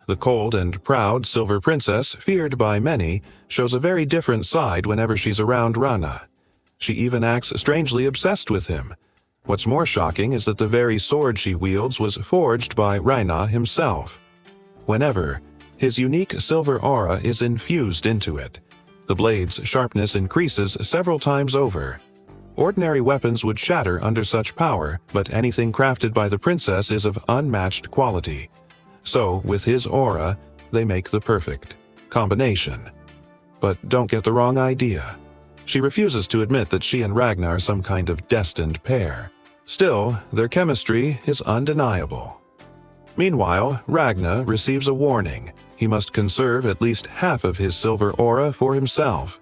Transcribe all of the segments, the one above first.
The cold and proud Silver Princess, feared by many, shows a very different side whenever she's around Ragna. She even acts strangely obsessed with him. What's more shocking is that the very sword she wields was forged by Ragna himself. Whenever his unique silver aura is infused into it, the blade's sharpness increases several times over. Ordinary weapons would shatter under such power, but anything crafted by the princess is of unmatched quality. So, with his aura, they make the perfect combination. But don't get the wrong idea. She refuses to admit that she and Ragna are some kind of destined pair. Still, their chemistry is undeniable. Meanwhile, Ragna receives a warning. He must conserve at least half of his silver aura for himself.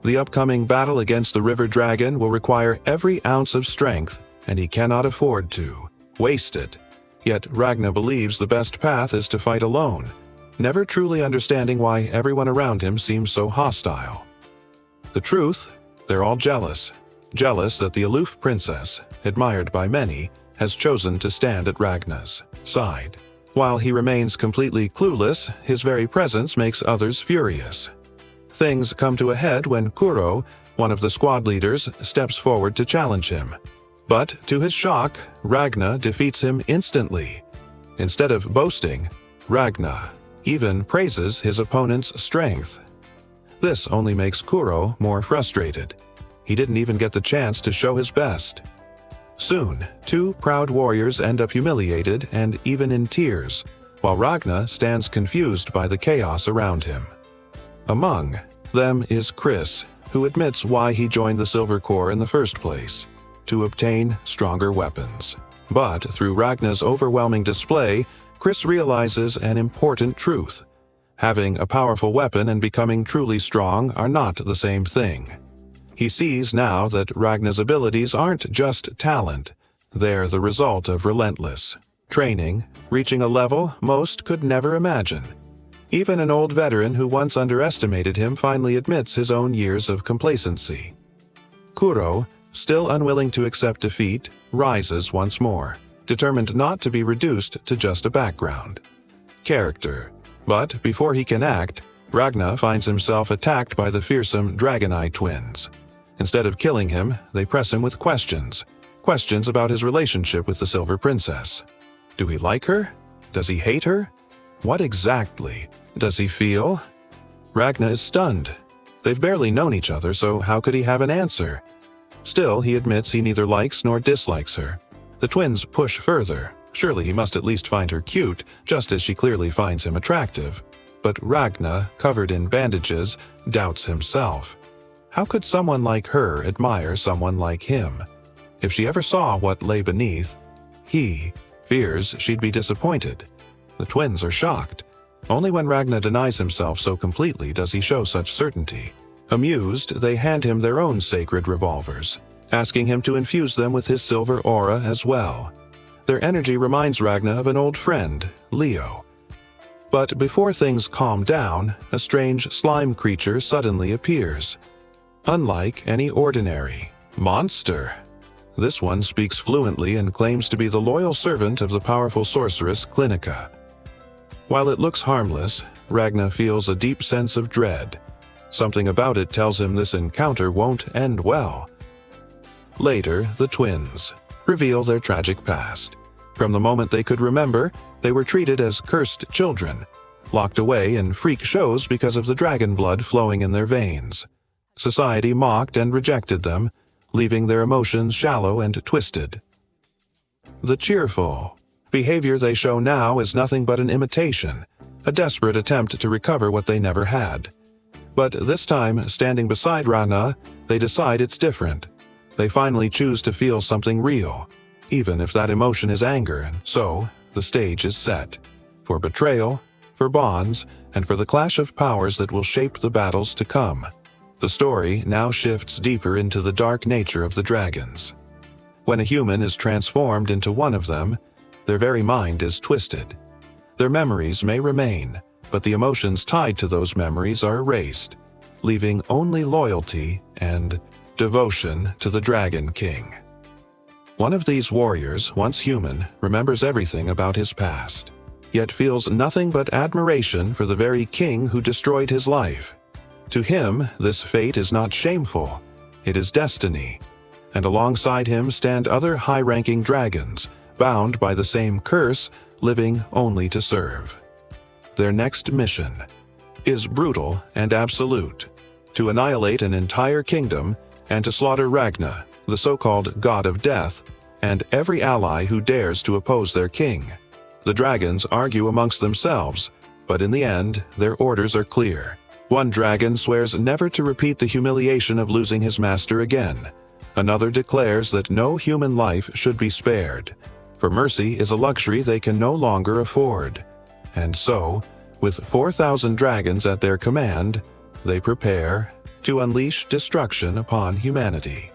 The upcoming battle against the river dragon will require every ounce of strength, and he cannot afford to waste it. Yet Ragna believes the best path is to fight alone, never truly understanding why everyone around him seems so hostile. The truth? They're all jealous. Jealous that the aloof princess, admired by many, has chosen to stand at Ragna's side. While he remains completely clueless, his very presence makes others furious. Things come to a head when Kuro, one of the squad leaders, steps forward to challenge him. But, to his shock, Ragna defeats him instantly. Instead of boasting, Ragna even praises his opponent's strength. This only makes Kuro more frustrated. He didn't even get the chance to show his best. Soon, two proud warriors end up humiliated and even in tears, while Ragna stands confused by the chaos around him. Among them is Chris, who admits why he joined the Silver Corps in the first place, to obtain stronger weapons. But through Ragna's overwhelming display, Chris realizes an important truth. Having a powerful weapon and becoming truly strong are not the same thing. He sees now that Ragna's abilities aren't just talent, they're the result of relentless training, reaching a level most could never imagine. Even an old veteran who once underestimated him finally admits his own years of complacency. Kuro, still unwilling to accept defeat, rises once more, determined not to be reduced to just a background character. But before he can act, Ragna finds himself attacked by the fearsome dragoney twins. Instead of killing him, they press him with questions. Questions about his relationship with the Silver Princess. Do he like her? Does he hate her? What exactly does he feel? Ragna is stunned. They've barely known each other, so how could he have an answer? Still, he admits he neither likes nor dislikes her. The twins push further. Surely he must at least find her cute, just as she clearly finds him attractive. But Ragna, covered in bandages, doubts himself. How could someone like her admire someone like him? If she ever saw what lay beneath, he fears she'd be disappointed. The twins are shocked. Only when Ragna denies himself so completely does he show such certainty. Amused, they hand him their own sacred revolvers, asking him to infuse them with his silver aura as well. Their energy reminds Ragna of an old friend, Leo. But before things calm down, a strange slime creature suddenly appears. Unlike any ordinary monster, this one speaks fluently and claims to be the loyal servant of the powerful sorceress Clinica. While it looks harmless, Ragna feels a deep sense of dread. Something about it tells him this encounter won't end well. Later, the twins reveal their tragic past. From the moment they could remember, they were treated as cursed children, locked away in freak shows because of the dragon blood flowing in their veins. Society mocked and rejected them, leaving their emotions shallow and twisted. The cheerful behavior they show now is nothing but an imitation, a desperate attempt to recover what they never had. But this time, standing beside Ragna, they decide it's different. They finally choose to feel something real, even if that emotion is anger, and so the stage is set. For betrayal, for bonds, and for the clash of powers that will shape the battles to come. The story now shifts deeper into the dark nature of the dragons. When a human is transformed into one of them, their very mind is twisted. Their memories may remain, but the emotions tied to those memories are erased, leaving only loyalty and devotion to the Dragon King. One of these warriors, once human, remembers everything about his past. yet feels nothing but admiration for the very king who destroyed his life. To him, this fate is not shameful, it is destiny. And alongside him stand other high-ranking dragons, bound by the same curse, living only to serve. Their next mission is brutal and absolute: to annihilate an entire kingdom and to slaughter Ragna, the so-called god of death, and every ally who dares to oppose their king. The dragons argue amongst themselves, but in the end, their orders are clear. One dragon swears never to repeat the humiliation of losing his master again. Another declares that no human life should be spared, for mercy is a luxury they can no longer afford. And so, with 4,000 dragons at their command, they prepare to unleash destruction upon humanity.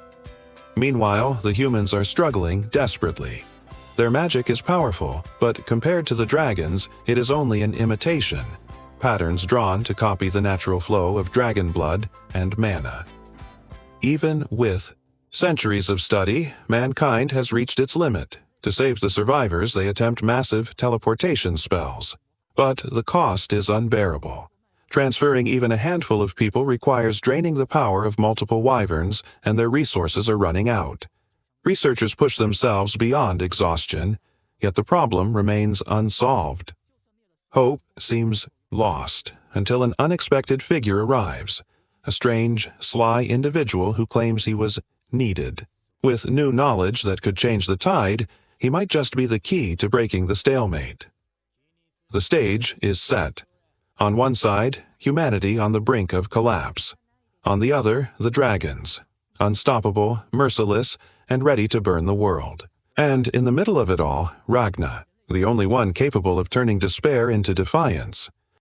Meanwhile, the humans are struggling desperately. Their magic is powerful, but compared to the dragons, it is only an imitation, patterns drawn to copy the natural flow of dragon blood and mana. Even with centuries of study, mankind has reached its limit. To save the survivors, they attempt massive teleportation spells. But the cost is unbearable. Transferring even a handful of people requires draining the power of multiple wyverns, and their resources are running out. Researchers push themselves beyond exhaustion, yet the problem remains unsolved. Hope seems lost until an unexpected figure arrives, a strange, sly individual who claims he was needed. With new knowledge that could change the tide, he might just be the key to breaking the stalemate. The stage is set. On one side, humanity on the brink of collapse. On the other, the dragons, unstoppable, merciless, and ready to burn the world. And in the middle of it all, Ragna, the only one capable of turning despair into defiance.